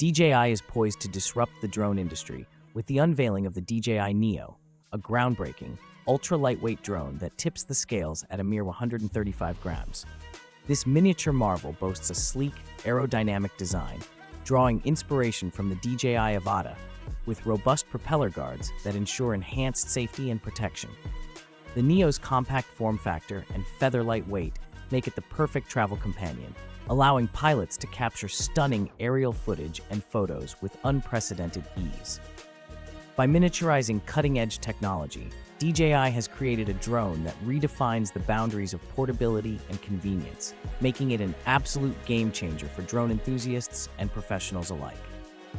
DJI is poised to disrupt the drone industry with the unveiling of the DJI Neo, a groundbreaking, ultra-lightweight drone that tips the scales at a mere 135 grams. This miniature marvel boasts a sleek, aerodynamic design, drawing inspiration from the DJI Avata, with robust propeller guards that ensure enhanced safety and protection. The Neo's compact form factor and featherlight weight make it the perfect travel companion, allowing pilots to capture stunning aerial footage and photos with unprecedented ease. By miniaturizing cutting-edge technology, DJI has created a drone that redefines the boundaries of portability and convenience, making it an absolute game-changer for drone enthusiasts and professionals alike.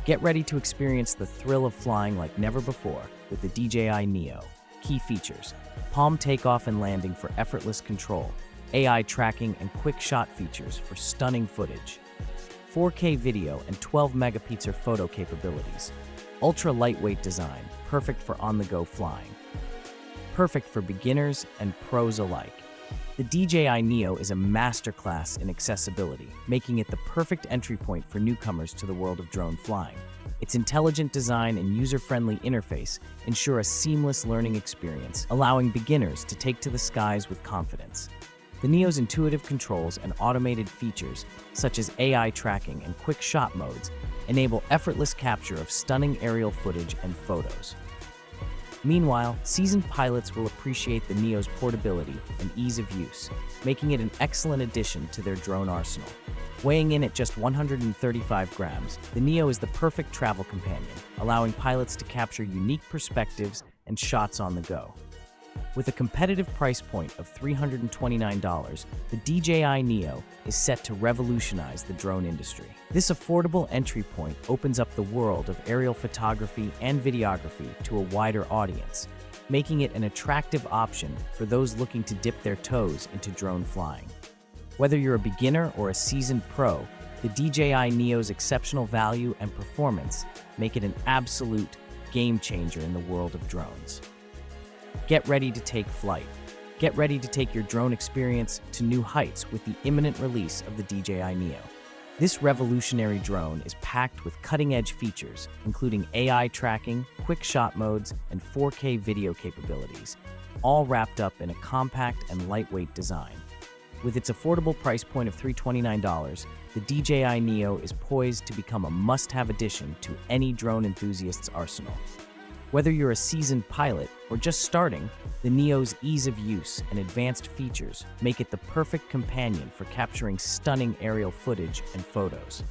Get ready to experience the thrill of flying like never before with the DJI Neo Key Features: palm takeoff and landing for effortless control, AI tracking and quick shot features for stunning footage, 4K video and 12 megapixel photo capabilities, ultra lightweight design, perfect for on-the-go flying, perfect for beginners and pros alike. The DJI Neo is a masterclass in accessibility, making it the perfect entry point for newcomers to the world of drone flying. Its intelligent design and user-friendly interface ensure a seamless learning experience, allowing beginners to take to the skies with confidence. The Neo's intuitive controls and automated features, such as AI tracking and quick shot modes, enable effortless capture of stunning aerial footage and photos. Meanwhile, seasoned pilots will appreciate the Neo's portability and ease of use, making it an excellent addition to their drone arsenal. Weighing in at just 135 grams, the Neo is the perfect travel companion, allowing pilots to capture unique perspectives and shots on the go. With a competitive price point of $329, the DJI Neo is set to revolutionize the drone industry. This affordable entry point opens up the world of aerial photography and videography to a wider audience, making it an attractive option for those looking to dip their toes into drone flying. Whether you're a beginner or a seasoned pro, the DJI Neo's exceptional value and performance make it an absolute game changer in the world of drones. Get ready to take flight. Get ready to take your drone experience to new heights with the imminent release of the DJI Neo. This revolutionary drone is packed with cutting-edge features, including AI tracking, quick shot modes, and 4K video capabilities, all wrapped up in a compact and lightweight design. With its affordable price point of $329, the DJI Neo is poised to become a must-have addition to any drone enthusiast's arsenal. Whether you're a seasoned pilot or just starting, the Neo's ease of use and advanced features make it the perfect companion for capturing stunning aerial footage and photos.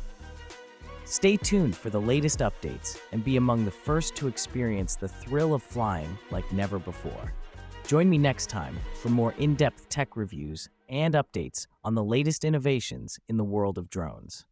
Stay tuned for the latest updates and be among the first to experience the thrill of flying like never before. Join me next time for more in-depth tech reviews and updates on the latest innovations in the world of drones.